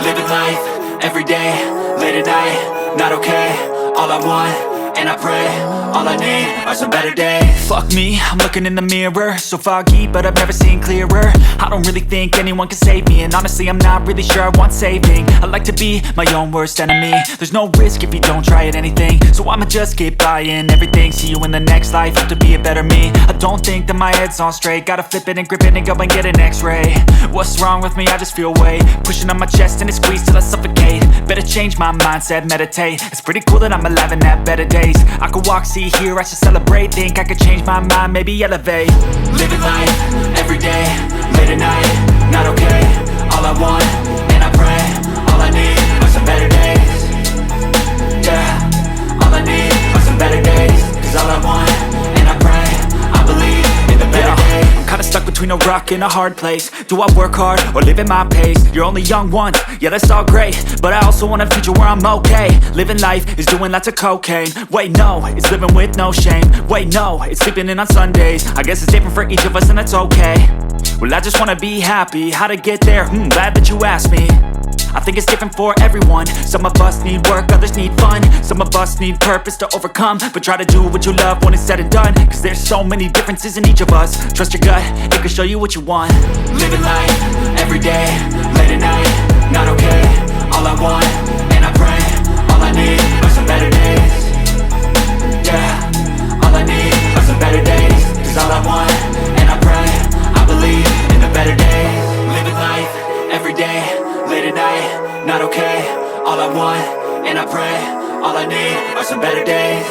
Living life, everyday, late at night, not okay. All I want, and I pray, all I need are some better days. Fuck me, I'm looking in the mirror, so foggy, but I've never seen clearer. I don't really think anyone can save me, and honestly I'm not really sure I want saving. I like to be my own worst enemy. There's no risk if you don't try at anything, so I'ma just keep buying everything. See you in the next life, have to be a better me. I don't think that my head's on straight, gotta flip it and grip it and go and get an x-ray. What's wrong with me? I just feel weight pushing on my chest and it squeezes till I suffocate. Better change my mindset, meditate. It's pretty cool that I'm alive and have better days. I could walk, see, hear, I should celebrate. Think I could change my mind, maybe elevate. Living life, everyday, late at night, not okay. All I want, and I pray, all I need are some better days. Yeah, all I need are some better days. Cause all I want, and I pray, I believe in the better days. I'm kinda stuck between a rock and a hard place. Do I work hard or live at my pace? You're only young once, yeah that's all great, but I also want a future where I'm okay. Living life is doing lots of cocaine. Wait no, it's living with no shame. Wait no, it's sleeping in on Sundays. I guess it's different for each of us and that's okay. Well I just wanna be happy, how to get there? Glad that you asked me. I think it's different for everyone. Some of us need work, others need fun. Some of us need purpose to overcome. But try to do what you love when it's said and done. Cause there's so many differences in each of us. Trust your gut, it can show you what you want. Living life, everyday, late at night, not okay. All I want, and I pray, all I need are some better days. Yeah, all I need are some better days. Cause all I want, and I pray, I believe in the better days. Living life, everyday, late at night, not okay. All I want, and I pray, all I need are some better days.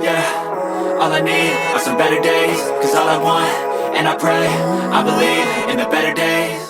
Yeah, all I need are some better days. Cause all I want, and I pray, I believe in the better days.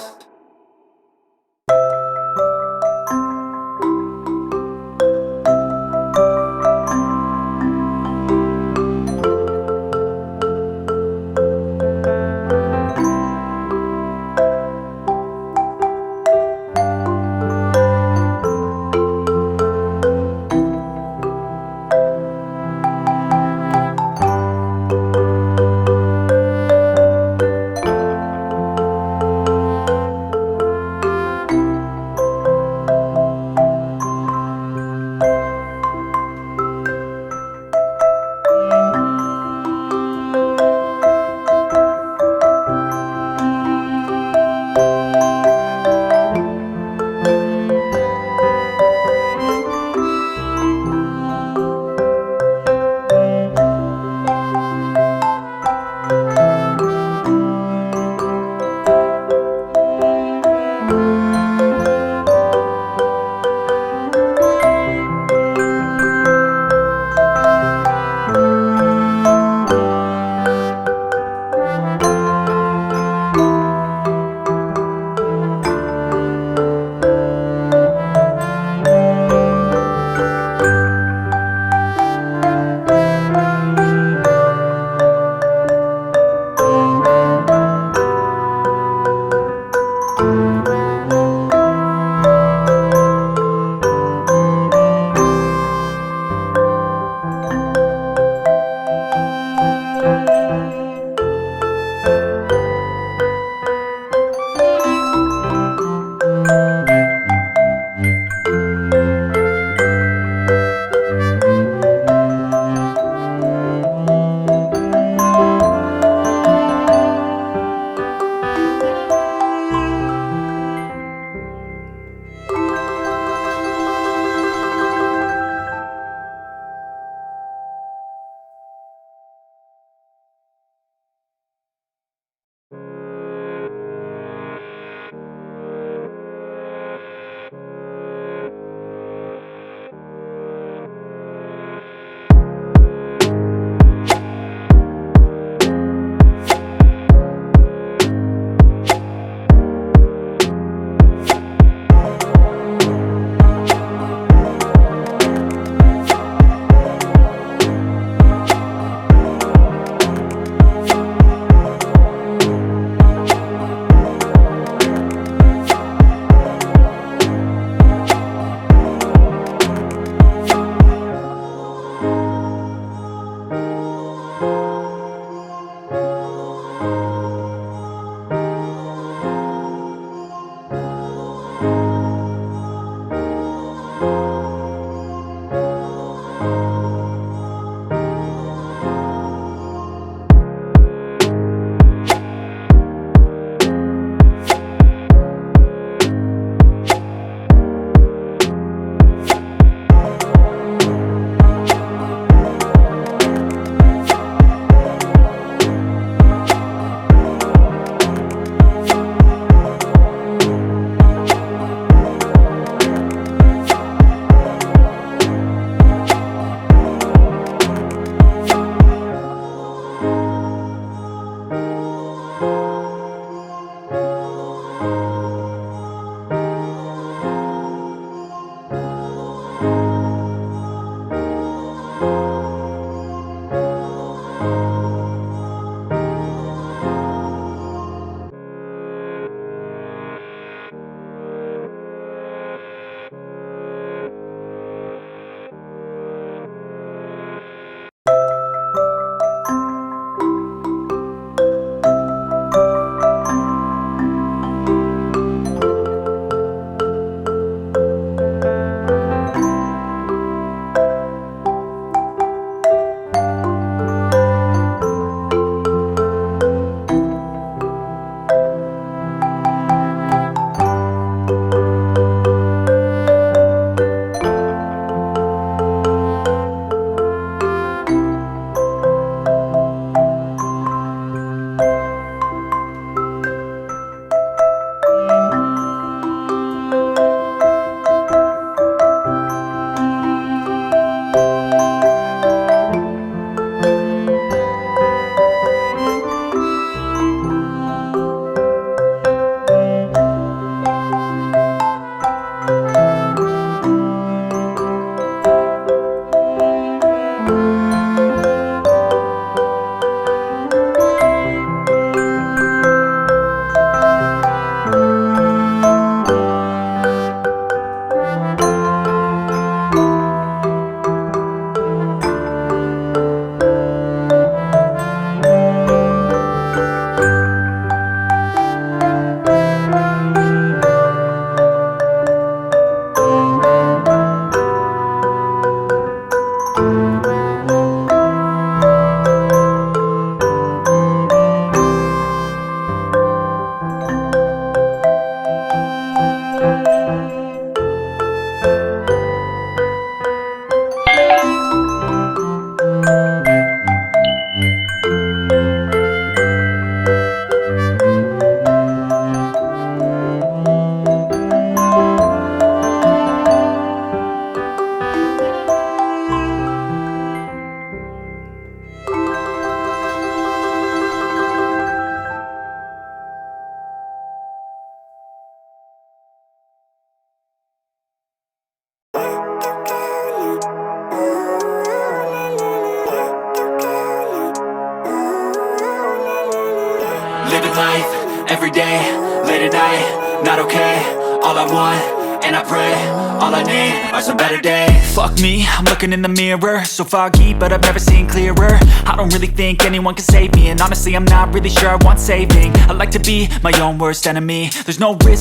day, late at night, not okay. All I want, and I pray, all I need are some better days. Fuck me, I'm looking in the mirror, so foggy, but I've never seen clearer. I don't really think anyone can save me, and honestly I'm not really sure I want saving. I like to be my own worst enemy. There's no risk